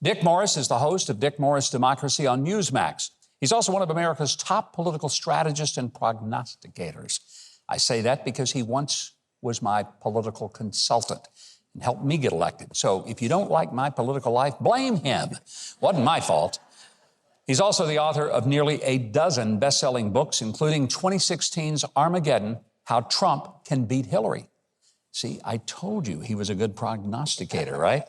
Dick Morris is the host of Dick Morris Democracy on Newsmax. He's also one of America's top political strategists and prognosticators. I say that because he once was my political consultant and helped me get elected. So if you don't like my political life, blame him. Wasn't my fault. He's also the author of nearly a dozen best-selling books, including 2016's Armageddon, How Trump Can Beat Hillary. See, I told you he was a good prognosticator, right?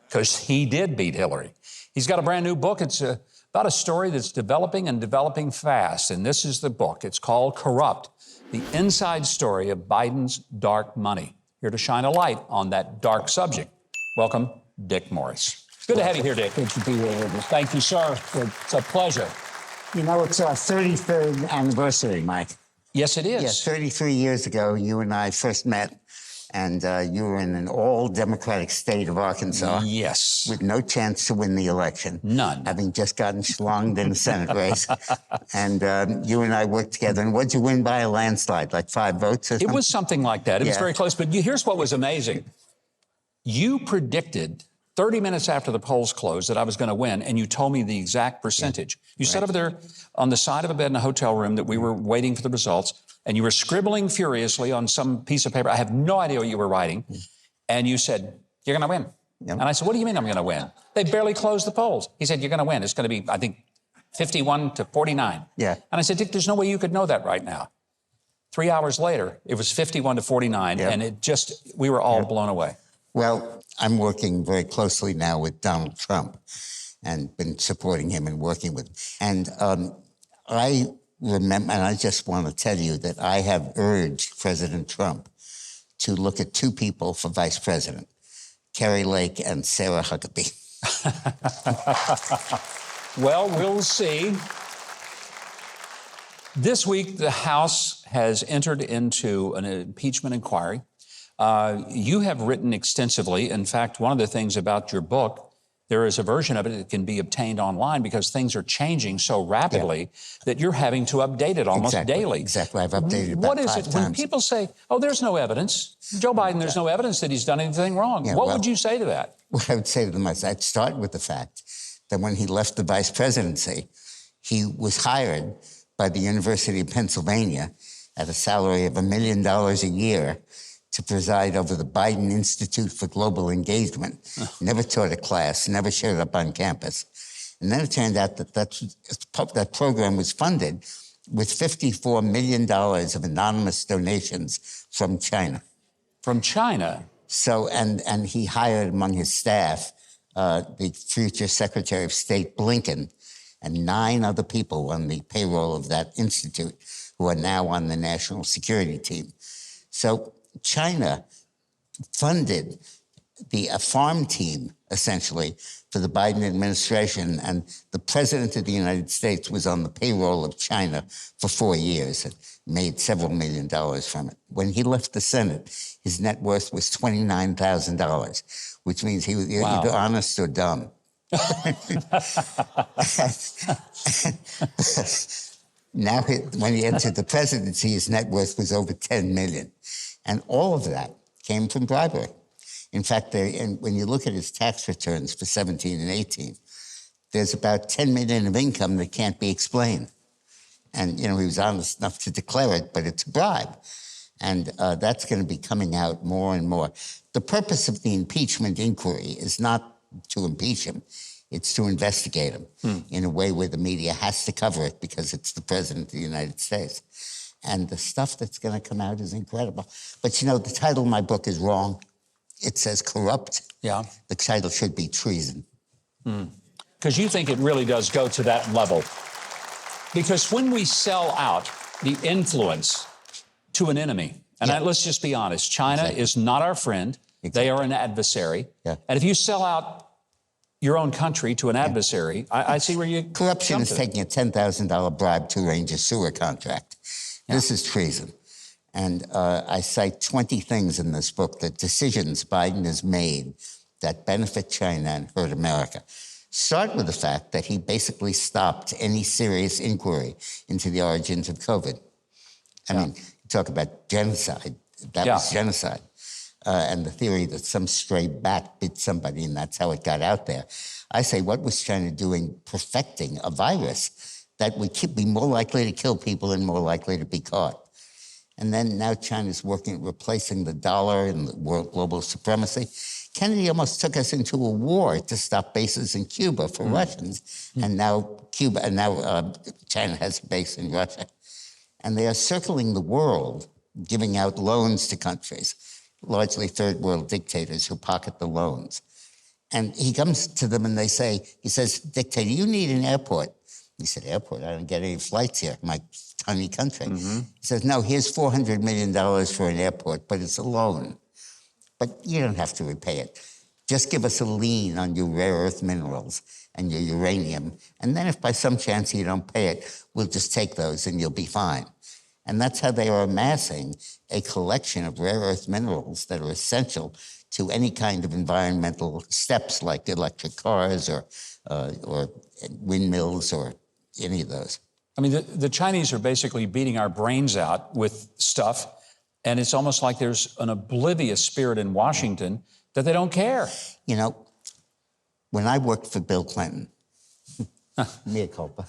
Because he did beat Hillary. He's got a brand new book. It's about a story that's developing and developing fast. And this is the book. It's called Corrupt, the inside story of Biden's dark money. Here to shine a light on that dark subject. Welcome, Dick Morris. Good to have you here, Dick. Good to be here with you. Thank you, sir. It's a pleasure. You know, it's our 33rd anniversary, Mike. Yes, it is. Yes, 33 years ago, you and I first met, and you were in an all-Democratic state of Arkansas. Yes. With no chance to win the election. None. Having just gotten schlonged in the Senate race. And you and I worked together. And what'd you win by a landslide, like 5 votes or something? It was something like that. It was very close. But here's what was amazing. You predicted 30 minutes after the polls closed that I was going to win, and you told me the exact percentage. You sat over there on the side of a bed in a hotel room that we were waiting for the results, and you were scribbling furiously on some piece of paper. I have no idea what you were writing. And you said, you're going to win. And I said, what do you mean I'm going to win? They barely closed the polls. He said, you're going to win. It's going to be, I think, 51 to 49. Yeah. And I said, Dick, there's no way you could know that right now. 3 hours later, it was 51 to 49, and it just, we were all blown away. Well, I'm working very closely now with Donald Trump and been supporting him and working with him. And I remember, and I just want to tell you that I have urged President Trump to look at 2 people for vice president, Kari Lake and Sarah Huckabee. Well, we'll see. This week, the House has entered into an impeachment inquiry. You have written extensively. In fact, one of the things about your book, there is a version of it that can be obtained online because things are changing so rapidly that you're having to update it almost daily. Exactly. I've updated it about 5 times. What is it when people say, oh, there's no evidence? Joe Biden, there's no evidence that he's done anything wrong. What would you say to that? What I would say to them is I'd start with the fact that when he left the vice presidency, he was hired by the University of Pennsylvania at a salary of $1 million a year to preside over the Biden Institute for Global Engagement. Never taught a class, never showed up on campus. And then it turned out that that program was funded with $54 million of anonymous donations from China. From China? So, and he hired among his staff the future Secretary of State Blinken and 9 other people on the payroll of that institute who are now on the national security team. So China funded a farm team, essentially, for the Biden administration, and the president of the United States was on the payroll of China for 4 years and made several $1 million from it. When he left the Senate, his net worth was $29,000, which means he was either honest or dumb. Now, when he entered the presidency, his net worth was over $10 million. And all of that came from bribery. In fact, when you look at his tax returns for 17 and 18, there's about $10 million of income that can't be explained. And, you know, he was honest enough to declare it, but it's a bribe. And that's going to be coming out more and more. The purpose of the impeachment inquiry is not to impeach him. It's to investigate him in a way where the media has to cover it because it's the president of the United States. And the stuff that's going to come out is incredible. But, you know, the title of my book is wrong. It says corrupt. Yeah. The title should be treason. Because you think it really does go to that level. Because when we sell out the influence to an enemy, and let's just be honest, China is not our friend. They are an adversary. And if you sell out your own country to an adversary, I see where you Corruption is taking a $10,000 bribe to arrange a sewer contract. This is treason. And I cite 20 things in this book, that decisions Biden has made that benefit China and hurt America. Start with the fact that he basically stopped any serious inquiry into the origins of COVID. I mean, you talk about genocide. That was genocide. and the theory that some stray bat bit somebody and that's how it got out there. I say, what was China doing perfecting a virus that would be more likely to kill people and more likely to be caught? And then now China's working at replacing the dollar and the world global supremacy. Kennedy almost took us into a war to stop bases in Cuba for Russians, and now China has a base in Russia. And they are circling the world, giving out loans to countries, largely third world dictators who pocket the loans. And he comes to them and he says, dictator, you need an airport. He said, airport? I don't get any flights here, my tiny country. He says, no, here's $400 million for an airport, but it's a loan. But you don't have to repay it. Just give us a lien on your rare earth minerals and your uranium. And then if by some chance you don't pay it, we'll just take those and you'll be fine. And that's how they are amassing a collection of rare earth minerals that are essential to any kind of environmental steps like electric cars or windmills or any of those. I mean, the Chinese are basically beating our brains out with stuff, and it's almost like there's an oblivious spirit in Washington that they don't care. You know, when I worked for Bill Clinton, mea culpa,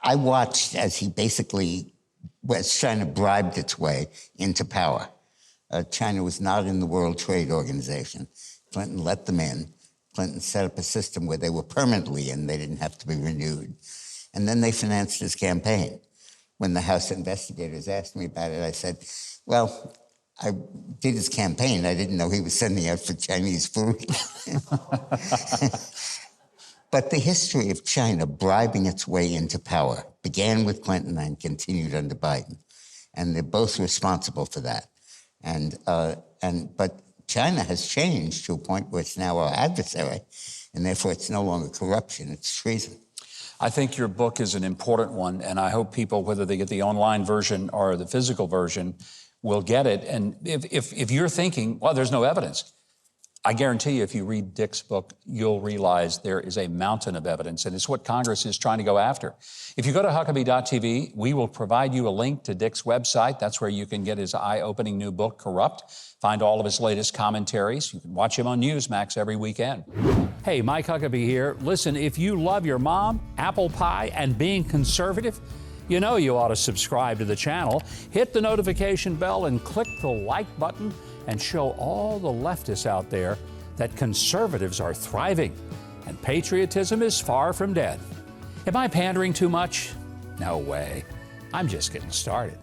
I watched as he basically was trying to bribe its way into power. China was not in the World Trade Organization. Clinton let them in. Clinton set up a system where they were permanently in. They didn't have to be renewed. And then they financed his campaign. When the House investigators asked me about it, I said, well, I did his campaign. I didn't know he was sending out for Chinese food. But the history of China bribing its way into power began with Clinton and continued under Biden. And they're both responsible for that. But China has changed to a point where it's now our adversary, and therefore it's no longer corruption, it's treason. I think your book is an important one, and I hope people, whether they get the online version or the physical version, will get it. And if you're thinking, well, there's no evidence, I guarantee you if you read Dick's book, you'll realize there is a mountain of evidence, and it's what Congress is trying to go after. If you go to Huckabee.tv, we will provide you a link to Dick's website. That's where you can get his eye-opening new book, Corrupt, find all of his latest commentaries. You can watch him on Newsmax every weekend. Hey, Mike Huckabee here. Listen, if you love your mom, apple pie, and being conservative, you know you ought to subscribe to the channel, hit the notification bell, and click the like button, and show all the leftists out there that conservatives are thriving and patriotism is far from dead. Am I pandering too much? No way. I'm just getting started.